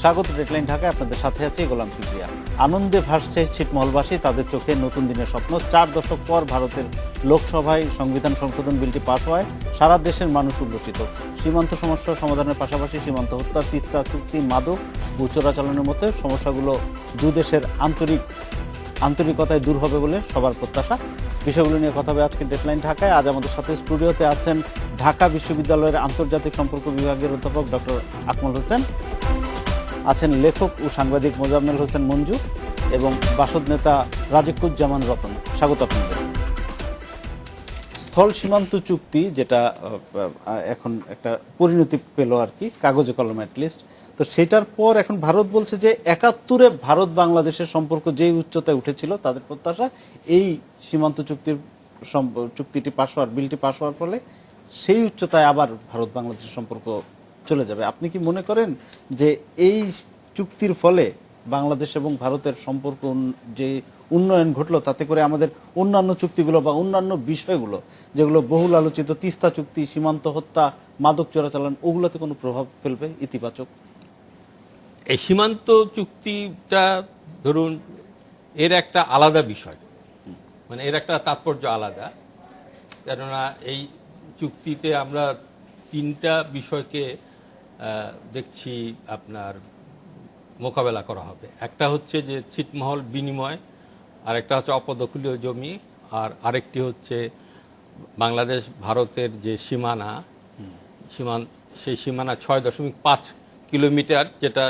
স্বাগত ডেডলাইন ঢাকায়, আপনাদের সাথে আছে গোলাম কিবরিয়া। আনন্দে ভাসছে ছিটমহলবাসী, তাদের চোখে নতুন দিনের স্বপ্ন। 4 দশক পর ভারতের লোকসভায় সংবিধান সংশোধন বিলটি পাশ হওয়ায় সারা দেশের মানুষ উল্লসিত। সীমান্ত সমস্যা সমাধানের পাশাপাশি সীমান্ত হত্যা, তিস্তা চুক্তি, মাদক ও চোরাচালানের মতো সমস্যাগুলো দুদেশের আন্তরিকতায় দূর হবে বলে সবার প্রত্যাশা। বিষয়গুলো নিয়ে কথা হবে আজকে ডেডলাইন ঢাকায়। আজ আমাদের সাথে স্টুডিওতে আছেন ঢাকা বিশ্ববিদ্যালয়ের আন্তর্জাতিক সম্পর্ক বিভাগের অধ্যাপক ডক্টর আকমল হোসেন, আছেন লেখক ও সাংবাদিক মোজাম্মেল হোসেন মঞ্জু এবং বাসদ নেতা রাজিকুজ্জামান রতন। স্বাগত আপনাদের। স্থল সীমান্ত চুক্তি, যেটা এখন একটা পরিণতি পেল আর কি, কাগজে কলমে অ্যাটলিস্ট, তো সেটার পর এখন ভারত বলছে যে 71-এ ভারত বাংলাদেশের সম্পর্ক যেই উচ্চতায় উঠেছিল, তাদের প্রত্যাশা এই সীমান্ত চুক্তিটি পাশ হওয়ার, বিলটি পাশ হওয়ার ফলে সেই উচ্চতায় আবার ভারত বাংলাদেশের সম্পর্ক চলে যাবে। আপনি কি মনে করেন যে এই চুক্তির ফলে বাংলাদেশ এবং ভারতের সম্পর্ক যে উন্নয়ন ঘটলো, তাতে করে আমাদের অন্যান্য চুক্তিগুলো বা অন্যান্য বিষয়গুলো যেগুলো বহুল আলোচিত, তিস্তা চুক্তি, সীমান্ত হত্যা, মাদক চোরাচালান, ওগুলোতে কোনো প্রভাব ফেলবে ইতিবাচক? এই সীমান্ত চুক্তিটা ধরুন এর একটা আলাদা বিষয়, মানে এর একটা তাৎপর্য আলাদা। কেননা এই চুক্তিতে আমরা 3টা বিষয়কে দেখছি আপনার মোকাবেলা করা হবে। একটা হচ্ছে যে ছিটমহল বিনিময়, আর একটা হচ্ছে অপদখলীয় জমি, আর আরেকটি হচ্ছে বাংলাদেশ ভারতের যে সেই সীমানা 6.5 কিলোমিটার যেটা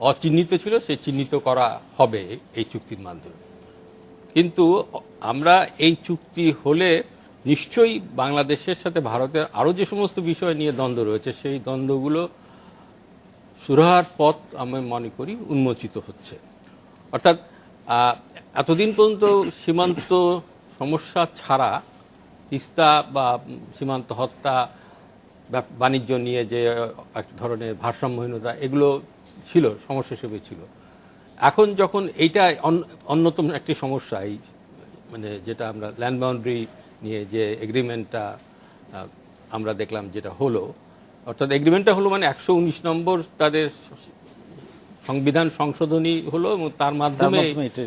অচিহ্নিত ছিল, সেই চিহ্নিত করা হবে এই চুক্তির মাধ্যমে। কিন্তু আমরা এই চুক্তি হলে নিশ্চয়ই বাংলাদেশের সাথে ভারতের আরও যে সমস্ত বিষয় নিয়ে দ্বন্দ্ব রয়েছে, সেই দ্বন্দ্বগুলো সুরাহার পথ আমি মনে করি উন্মোচিত হচ্ছে। অর্থাৎ এতদিন পর্যন্ত সীমান্ত সমস্যা ছাড়া তিস্তা বা সীমান্ত হত্যা, বাণিজ্য নিয়ে যে এক ধরনের ভারসাম্যহীনতা, এগুলো ছিল, সমস্যা হিসেবে ছিল। এখন যখন এইটা অন্যতম একটি সমস্যা, এই মানে যেটা আমরা ল্যান্ড বাউন্ডারি নিয়ে যে এগ্রিমেন্টটা আমরা দেখলাম যেটা হলো, অর্থাৎ এগ্রিমেন্টটা হলো মানে 119 নম্বর তাদের সংবিধান সংশোধনী হলো এবং তার মাধ্যমে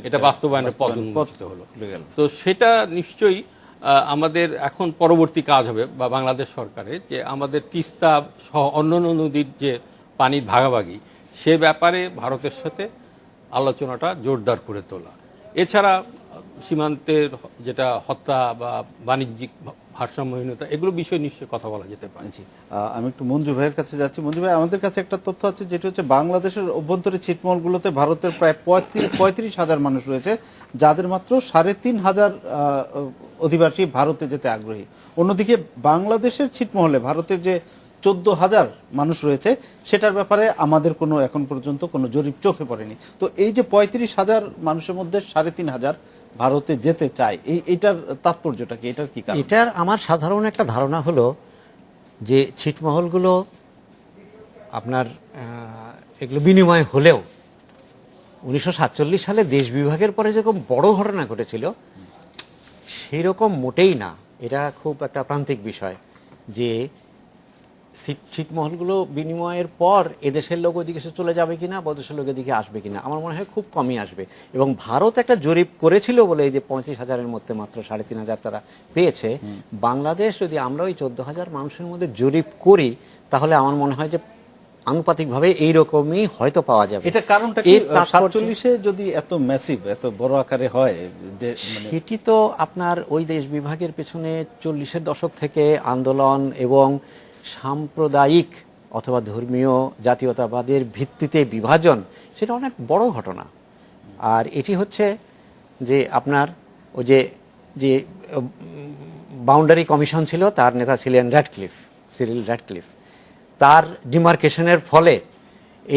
এটা বাস্তবায়নের পথ উন্মোচিত হলো। তো সেটা নিশ্চয়ই আমাদের এখন পরবর্তী কাজ হবে বা বাংলাদেশ সরকারের, যে আমাদের তিস্তা সহ অন্যান্য নদীর যে পানির ভাগাভাগি, সে ব্যাপারে ভারতের সাথে আলোচনাটা জোরদার করে তোলা। এছাড়া সীমান্তের যেটা হত্যা বা বাণিজ্যিক ভারসাম্যহীনতা, এগুলো বিষয়ে নিশ্চয়ই কথা বলা যেতে পারে। আমি একটু মঞ্জু ভাইয়ের কাছে যাচ্ছি। মঞ্জু ভাই, আমাদের কাছে একটা তথ্য আছে, যেটা হচ্ছে বাংলাদেশের অভ্যন্তরে ছিটমহলগুলোতে ভারতের প্রায় 35,000 মানুষ রয়েছে, যাদের মাত্র 3,500 অধিবাসী ভারতে যেতে আগ্রহী। অন্যদিকে বাংলাদেশের ছিটমহলে ভারতের যে 14,000 মানুষ রয়েছে, সেটার ব্যাপারে আমাদের কোনো এখন পর্যন্ত কোনো জরিপ চোখে পড়েনি। তো এই যে 35,000 মানুষের মধ্যে 3,500 ভারতে যেতে চায়, এইটার তাৎপর্যটা কি? এটার কি কারণ? এটার আমার সাধারণ একটা ধারণা হলো যে ছিটমহলগুলো আপনার এগুলো বিনিময় হলেও 1947 সালে দেশ বিভাগের পরে যেরকম বড় ঘটনা ঘটেছিল, সেই রকম মোটেই না। এটা খুব একটা প্রান্তিক বিষয় যে ছিটমহলগুলো বিনিময়ের পর এদেশের লোক ওইদিকে চলে যাবে কিনা, বদেশের লোক এদিকে আসবে কিনা, আমার মনে হয় খুব কমই আসবে। এবং ভারত একটা জরিপ করেছিল বলে এই যে 35,000-এর মধ্যে মাত্র 3,500 তারা পেয়েছে। বাংলাদেশ যদি আমরা ওই 14,000 মানুষের মধ্যে জরিপ করি, তাহলে আমার মনে হয় যে আনুপাতিকভাবে এইরকমই হয়তো পাওয়া যাবে। এটা কারণটা কি? 47-এ যদি এত ম্যাসিভ, এত বড় আকারে হয়, সেটি তো আপনার ওই দেশ বিভাগের পেছনে 40-এর দশক থেকে আন্দোলন এবং সাম্প্রদায়িক অথবা ধর্মীয় জাতীয়তাবাদের ভিত্তিতে বিভাজন, সেটা অনেক বড় ঘটনা। আর এটি হচ্ছে যে আপনার ওই যে বাউন্ডারি কমিশন ছিল, তার নেতা ছিলেন সিরিল র্যাডক্লিফ। তার ডিমার্কেশনের ফলে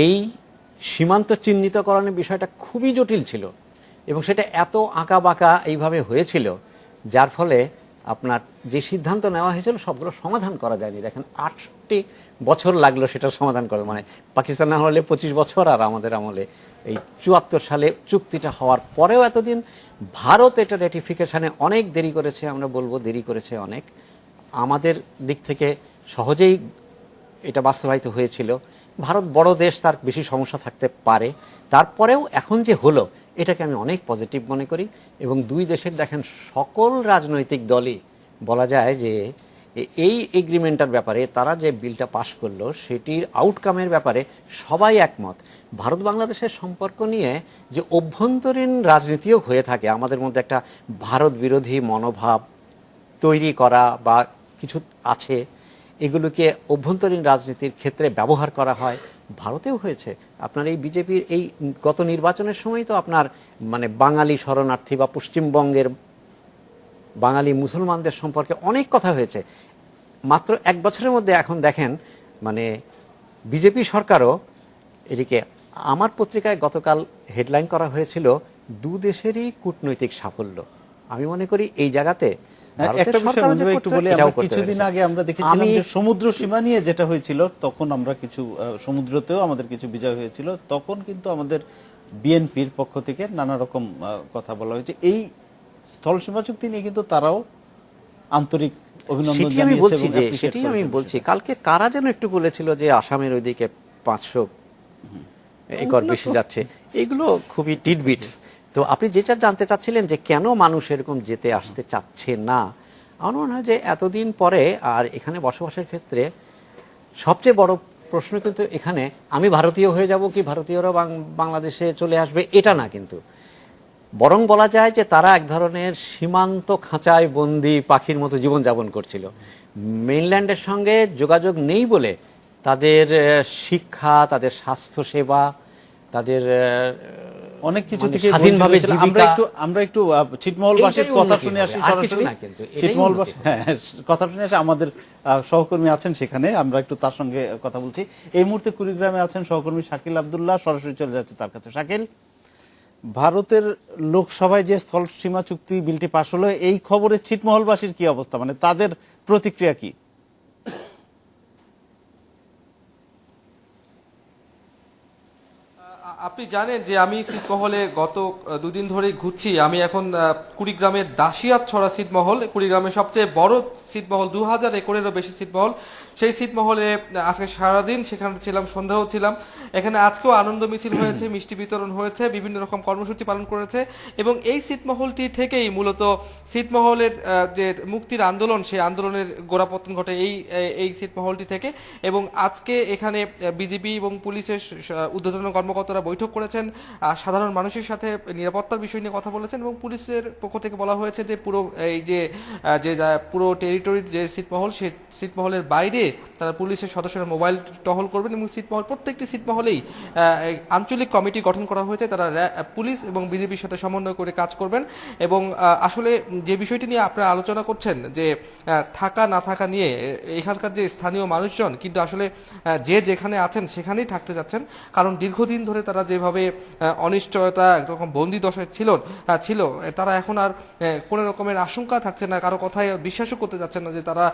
এই সীমান্ত চিহ্নিতকরণের বিষয়টা খুবই জটিল ছিল এবং সেটা এত আঁকা বাঁকা এইভাবে হয়েছিল, যার ফলে আপনার যে সিদ্ধান্ত নেওয়া হয়েছিল সবগুলো সমাধান করা যায়নি। দেখেন 8টি বছর লাগলো সেটা সমাধান করা, মানে পাকিস্তান আমলে 25 বছর, আর আমাদের আমলে এই 74 সালে চুক্তিটা হওয়ার পরেও এতদিন। ভারত এটা রেটিফিকেশনে অনেক দেরি করেছে, আমরা বলবো দেরি করেছে অনেক। আমাদের দিক থেকে সহজেই এটা বাস্তবায়িত হয়েছিল। ভারত বড় দেশ, তার বেশি সমস্যা থাকতে পারে, তারপরেও এখন যে হলো এটাকে আমি অনেক পজিটিভ মনে করি। এবং দুই দেশের দেখেন সকল রাজনৈতিক দলই বলা যায় যে এই এগ্রিমেন্টের ব্যাপারে তারা যে বিলটা পাশ করলো সেটির আউটকামের ব্যাপারে সবাই একমত। ভারত বাংলাদেশের সম্পর্ক নিয়ে যে অভ্যন্তরীণ রাজনীতিও হয়ে থাকে, আমাদের মধ্যে একটা ভারত বিরোধী মনোভাব তৈরি করা বা কিছু আছে, এগুলোকে অভ্যন্তরীণ রাজনীতির ক্ষেত্রে ব্যবহার করা হয়, ভারতেও হয়েছে। আপনার এই বিজেপির এই গত নির্বাচনের সময় তো আপনার মানে বাঙালি শরণার্থী বা পশ্চিমবঙ্গের বাঙালি মুসলমানদের সম্পর্কে অনেক কথা হয়েছে। মাত্র এক বছরের মধ্যে এখন দেখেন মানে বিজেপি সরকারও এদিকে, আমার পত্রিকায় গতকাল হেডলাইন করা হয়েছিল দু দেশেরই কূটনৈতিক সাফল্য। আমি মনে করি এই জায়গাতে একটা বিষয় মঞ্জু ভাই একটু বলি, আমরা কিছুদিন আগে আমরা দেখেছিলাম যে সমুদ্র সীমা নিয়ে যেটা হয়েছিল, তখন আমরা কিছু সমুদ্রতেও আমাদের কিছু বিজয় হয়েছিল, তখন কিন্তু আমাদের বিএনপির পক্ষ থেকে নানা রকম কথা বলা হয়েছে। এই স্থল সীমা চুক্তি নিয়ে কিন্তু তারাও আন্তরিক অভিনন্দন জানিয়েছে। সেটি আমি বলছি, কালকে কারা যেন একটু বলেছিল যে আসামের ওইদিকে 500 একর বেশি যাচ্ছে, এগুলো খুবই টিডবিটস। তো আপনি যেটা জানতে চাচ্ছিলেন যে কেন মানুষ এরকম যেতে আসতে চাচ্ছে না, আমার মনে হয় যে এতদিন পরে আর এখানে বসবাসের ক্ষেত্রে সবচেয়ে বড় প্রশ্ন কিন্তু এখানে আমি ভারতীয় হয়ে যাব কি ভারতীয়রা বাংলাদেশে চলে আসবে এটা না, কিন্তু বরং বলা যায় যে তারা এক ধরনের সীমান্ত খাঁচায় বন্দি পাখির মতো জীবনযাপন করছিল। মেইনল্যান্ডের সঙ্গে যোগাযোগ নেই বলে তাদের শিক্ষা, তাদের স্বাস্থ্যসেবা, তাদের অনেক কিছু থেকে স্বাধীনভাবে আমরা একটু ছিটমহলবাসীর কথা শুনে আসি সরাসরি। ছিটমহলবাসী কথা শুনে আসি, আমাদের সহকর্মী আছেন সেখানে, আমরা একটু তার সঙ্গে কথা বলছি। এই মুহূর্তে কুড়িগ্রামে আছেন সহকর্মী শাকিল আব্দুল্লাহ, সরাসরি চলে যাচ্ছে তার কাছে। শাকিল, ভারতের লোকসভায় যে স্থল সীমা চুক্তি বিলটি পাশ হলো, এই খবরে ছিটমহলবাসীর কি অবস্থা, মানে তাদের প্রতিক্রিয়া কি? আপনি জানেন যে আমি ছিটমহলে গত দুদিন ধরেই ঘুরছি। আমি এখন কুড়িগ্রামের দাসিয়াত ছড়া ছিটমহল, কুড়িগ্রামের সবচেয়ে বড় ছিটমহল, 2000 একরেরও বেশি ছিটমহল। সেই ছিটমহলে আজকে সারাদিন সেখানে ছিলাম, সন্ধ্যাও ছিলাম। এখানে আজকেও আনন্দ মিছিল হয়েছে, মিষ্টি বিতরণ হয়েছে, বিভিন্ন রকম কর্মসূচি পালন করেছে। এবং এই ছিটমহলটি থেকেই মূলত ছিটমহলের যে মুক্তির আন্দোলন, সেই আন্দোলনের গোড়াপত্তন ঘটে এই ছিটমহলটি থেকে। এবং আজকে এখানে বিজিবি এবং পুলিশের ঊর্ধ্বতন কর্মকর্তারা বৈঠক করেছেন, সাধারণ মানুষের সাথে নিরাপত্তার বিষয় নিয়ে কথা বলেছেন। এবং পুলিশের পক্ষ থেকে বলা হয়েছে যে পুরো এই যে পুরো টেরিটরির যে ছিটমহল, সেই ছিটমহলের বাইরে তারা পুলিশের সদস্যরা মোবাইল টহল করবেন। এবং ছিটমহল প্রত্যেকটি ছিটমহলেই আঞ্চলিক কমিটি গঠন করা হয়েছে, তারা পুলিশ এবং বিজেপির সাথে সমন্বয় করে কাজ করবেন। এবং আসলে যে বিষয়টি নিয়ে আপনারা আলোচনা করছেন যে থাকা না থাকা নিয়ে, এখানকার যে স্থানীয় মানুষজন কিন্তু আসলে যে যেখানে আছেন সেখানেই থাকতে যাচ্ছেন। কারণ দীর্ঘদিন ধরে তারা যেভাবে অনিশ্চয়তা, একরকম বন্দি দশায় ছিল, তারা এখন আর কোনো রকমের আশঙ্কা থাকছে না, কারো কথায় বিশ্বাসও করতে যাচ্ছেন না যে তারা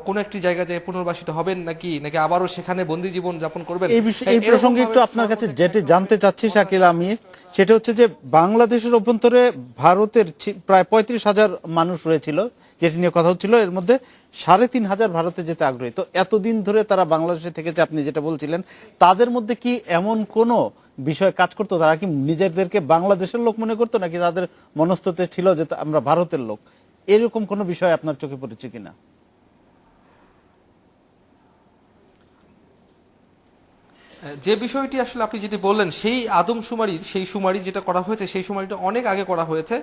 কোনো একটি জায়গায় পুনর্বাসিত হবেন নাকি আবারও সেখানে বন্দি জীবন যাপন করবেন। এই প্রসঙ্গে একটু আপনার কাছে যেটি জানতে চাচ্ছি শাকিল আমি, সেটা হচ্ছে যে বাংলাদেশের অভ্যন্তরে ভারতের প্রায় 35,000 মানুষ রয়েছিল যেটি নিয়ে কথা হচ্ছিল, এর মধ্যে 3,500 ভারতে যেতে আগ্রহী। তো এতদিন ধরে তারা বাংলাদেশে থেকেছে, আপনি যেটা বলছিলেন, তাদের মধ্যে কি এমন কোনো বিষয় কাজ করতো, তারা কি নিজেদেরকে বাংলাদেশের লোক মনে করতো, নাকি তাদের মনস্ততে ছিল যে আমরা ভারতের লোক? এরকম কোনো বিষয় আপনার চোখে পড়েছে কিনা? যে বিষয়টি আসলে আপনি যেটি বললেন, সেই সুমারি যেটা করা হয়েছে, সেই সুমারিটা অনেক আগে করা হয়েছে।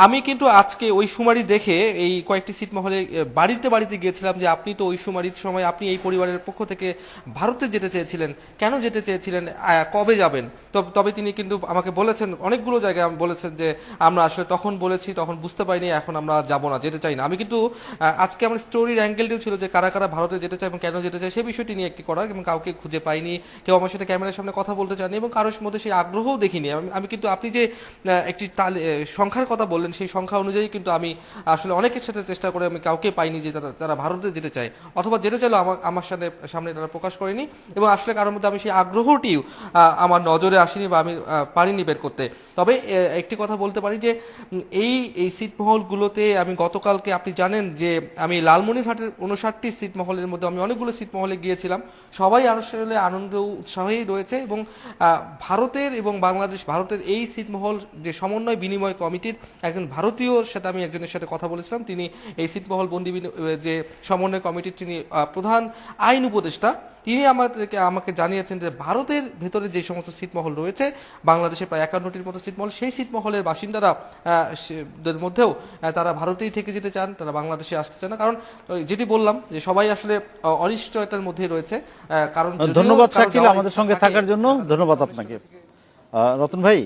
আমি কিন্তু আজকে ওই সুমারি দেখে এই কয়েকটি ছিটমহলে বাড়িতে গিয়েছিলাম যে আপনি তো ওই সুমারির সময় আপনি এই পরিবারের পক্ষ থেকে ভারতে যেতে চেয়েছিলেন, কেন যেতে চেয়েছিলেন, কবে যাবেন? তবে তিনি কিন্তু আমাকে বলেছেন, অনেকগুলো জায়গায় বলেছেন যে আমরা আসলে তখন বলেছি, তখন বুঝতে পারিনি, এখন আমরা যাব না, যেতে চাই না। আমি কিন্তু আজকে আমার স্টোরির অ্যাঙ্গেলটিও ছিল যে কারা কারা ভারতে যেতে চায় এবং কেন যেতে চায় সেই বিষয়টি নিয়ে একটি করা, এবং কাউকে খুঁজে পাইনি, কেউ আমার সাথে ক্যামেরার সামনে কথা বলতে চাননি এবং কারোর মধ্যে সেই আগ্রহও দেখিনি। আমি কিন্তু আপনি যে একটি সংখ্যার কথা বললেন, সেই সংখ্যা অনুযায়ী কিন্তু আমি আসলে অনেকের সাথে চেষ্টা করে আমি কাউকে পাইনি যে তারা ভারতে যেতে চায়, অথবা যেতে চাইলেও আমার সামনে তারা প্রকাশ করেনি। এবং আসলে কারোর মধ্যে আমি সেই আগ্রহটিও আমার নজরে আসেনি বা আমি পারিনি বের করতে। তবে একটি কথা বলতে পারি যে এই ছিটমহলগুলোতে আমি গতকালকে, আপনি জানেন যে আমি লালমনিরহাটের 59টি ছিটমহলের মধ্যে আমি অনেকগুলো ছিটমহলে গিয়েছিলাম। সবাই আসলে আনন্দ উৎসাহী রয়েছে এবং ভারতের এবং ভারতের এই ছিটমহল যে সমন্বয় বিনিময় কমিটির একজন ভারতীয়র সাথে আমি একজনের সাথে কথা বলেছিলাম, তিনি এই ছিটমহল যে সমন্বয় কমিটির তিনি প্রধান আইন উপদেষ্টা, তিনি আমাকে জানিয়েছেন যে ভারতের ভেতরে যে সমস্ত ছিটমহল রয়েছে, বাংলাদেশে প্রায় 51টির মতো ছিটমহল, সেই ছিটমহলের বাসিন্দারা দের মধ্যেও তারা ভারতেই থেকে যেতে চান, তারা বাংলাদেশে আসতে চান না। কারণ যেটি বললাম যে সবাই আসলে অনিশ্চয়তার মধ্যে রয়েছে। কারণ ধন্যবাদ শাকিল আমাদের সঙ্গে থাকার জন্য, ধন্যবাদ আপনাকে। রতন ভাই,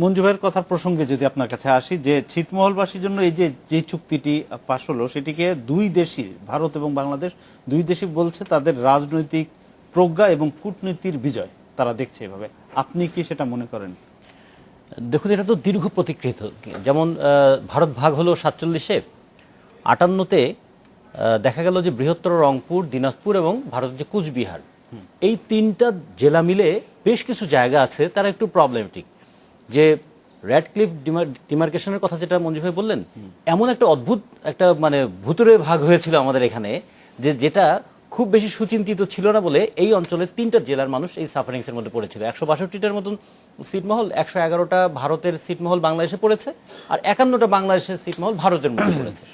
মঞ্জু ভাইয়ের কথার প্রসঙ্গে যদি আপনার কাছে আসি, যে ছিটমহলবাসীর জন্য এই যে চুক্তিটি পাশ হলো, সেটিকে দুই দেশই, ভারত এবং বাংলাদেশ দুই দেশই বলছে তাদের রাজনৈতিক প্রজ্ঞা এবং কূটনীতির বিজয় তারা দেখছে এভাবে। আপনি কি সেটা মনে করেন? দেখুন, এটা তো দীর্ঘ প্রতিকৃত। যেমন ভারত ভাগ হলো 47-এ, 58-তে দেখা গেল যে বৃহত্তর রংপুর, দিনাজপুর এবং ভারতের যে কুচবিহার, এই তিনটা জেলা মিলে বেশ কিছু জায়গা আছে তারা একটু প্রবলেমেটিক। যে রেড ক্লিফ ডিমার্কেশনের কথা যেটা মঞ্জু ভাই বললেন, এমন একটা অদ্ভুত একটা মানে ভুতুরে ভাগ হয়েছিল আমাদের এখানে, যেটা খুব বেশি সুচিন্তিত ছিল না বলে এই অঞ্চলের 3টা জেলার মানুষ এই সাফারিংসের মধ্যে পড়েছিল। 162টার মতন ছিটমহল, 111টা ভারতের ছিটমহল বাংলাদেশে পড়েছে, আর 51টা বাংলাদেশের ছিটমহল ভারতের মধ্যে পড়েছে।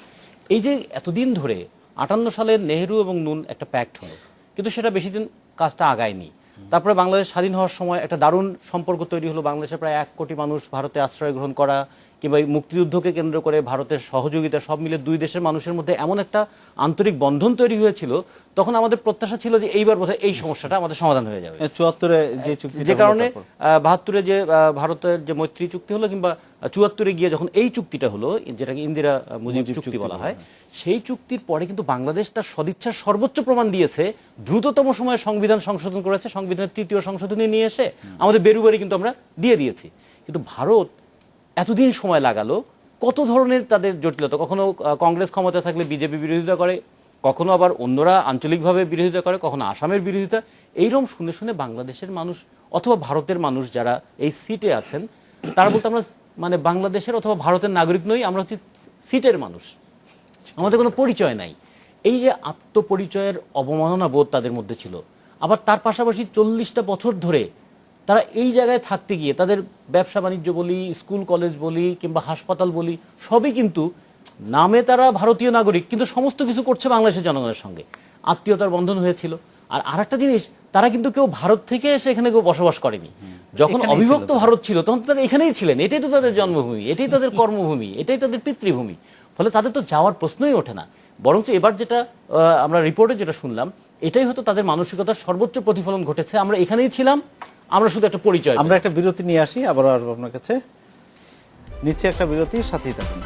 এই যে এতদিন ধরে 58 সালে নেহেরু এবং নুন একটা প্যাক্ট হলো, কিন্তু সেটা বেশি দিন কাজটা আগায়নি। তারপরে বাংলাদেশ স্বাধীন হওয়ার সময় একটা দারুণ সম্পর্ক তৈরি হলো। বাংলাদেশে প্রায় 1 কোটি মানুষ ভারতে আশ্রয় গ্রহণ করা, কিংবা মুক্তিযুদ্ধকে কেন্দ্র করে ভারতের সহযোগিতা, সব মিলে দুই দেশের মানুষের মধ্যে এমন একটা আন্তরিক বন্ধন তৈরি হয়েছিল, তখন আমাদের প্রত্যাশা ছিল যে এইবার বোধহয় এই সমস্যাটা আমাদের সমাধান হয়ে যাবে। 74-এ যে চুক্তি, যে কারণে 72-এ যে ভারতের যে মৈত্রী চুক্তি হলো, কিংবা 74-এ গিয়ে যখন এই চুক্তিটা হলো, যেটাকে ইন্দিরা মুজিব চুক্তি বলা হয়, সেই চুক্তির পরে কিন্তু বাংলাদেশ তার সদিচ্ছার সর্বোচ্চ প্রমাণ দিয়েছে, দ্রুততম সময়ে সংবিধান সংশোধন করেছে, সংবিধানের 3য় সংশোধনী নিয়ে এসে আমাদের বেরুবারি কিন্তু আমরা দিয়ে দিয়েছি। কিন্তু ভারত এতদিন সময় লাগালো, কত ধরনের তাদের জটিলতা, কখনো কংগ্রেস ক্ষমতা থাকলে বিজেপি বিরোধিতা করে, কখনো আবার অন্যরা আঞ্চলিকভাবে বিরোধিতা করে, কখনো আসামের বিরোধিতা। এইরকম শুনে শুনে বাংলাদেশের মানুষ অথবা ভারতের মানুষ যারা এই সিটে আছেন, তারা বলতে আমরা মানে বাংলাদেশের অথবা ভারতের নাগরিক নই, আমরা হচ্ছে সিটের মানুষ, আমাদের কোনো পরিচয় নাই। এই যে আত্মপরিচয়ের অবমাননা বোধ তাদের মধ্যে ছিল। আবার তার পাশাপাশি 40টা বছর ধরে তারা এই জায়গায় থাকতে গিয়ে তাদের ব্যবসা বাণিজ্য বলি, স্কুল কলেজ বলি, কিংবা হাসপাতাল বলি, সবই কিন্তু নামে তারা ভারতীয় নাগরিক, কিন্তু সমস্ত কিছু করছে বাংলাদেশের জনগণের সঙ্গে, আত্মীয়তার বন্ধন হয়েছিল। আর আরেকটা জিনিস, তারা কিন্তু কেউ ভারত থেকে এসে এখানে কেউ বসবাস করেনি। যখন অবিভক্ত ভারত ছিল তখন তারা এখানেই ছিলেন, এটাই তো তাদের জন্মভূমি, এটাই তাদের কর্মভূমি, এটাই তাদের পিতৃভূমি। ফলে তাদের তো যাওয়ার প্রশ্নই ওঠে না। বরঞ্চ এবার যেটা আমরা রিপোর্টে যেটা শুনলাম, এটাই হয়তো তাদের মানসিকতার সর্বোচ্চ প্রতিফলন ঘটেছে। আমরা এখানেই ছিলাম, আমরা শুধু একটা পরিচয়। আমরা একটা বিরতি নিয়ে আসি, আবার আসবো আপনার কাছে। নিচে একটা বিরতির সাথেই থাকুন।